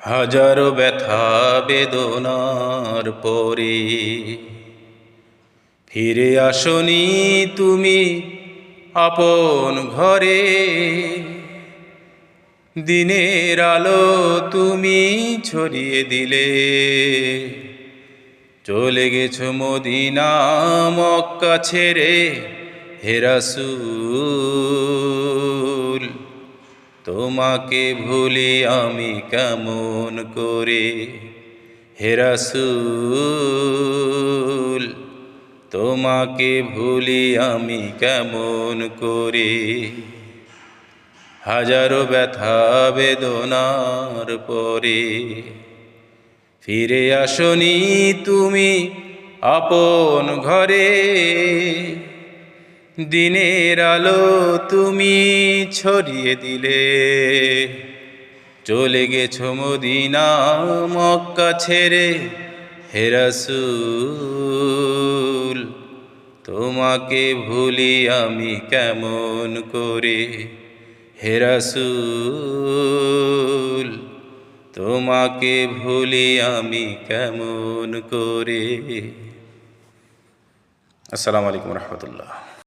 হাজারো ব্যথা বেদনার পরে ফিরে আসনি তুমি আপন ঘরে। দিনের আলো তুমি ছড়িয়ে দিলে, চলে গেছো মদিনা মক্কা ছেড়ে। হে রাসূল, তোমাকে ভুলি আমি কেমন করে। হে রাসূল, তোমাকে ভুলি আমি কেমন করে। হাজারো ব্যথা বেদনার পরে ফিরে আসনি তুমি আপন ঘরে। দিনের আলো তুমি ছড়িয়ে দিলে, চলে গেছো মদিনা মক্কা ছেড়ে। হে রাসূল, তোমাকে ভুলি আমি কেমন করে। হে রাসূল, তোমাকে ভুলি আমি কেমন করে। আসসালামু আলাইকুম রহমতুল্লাহ।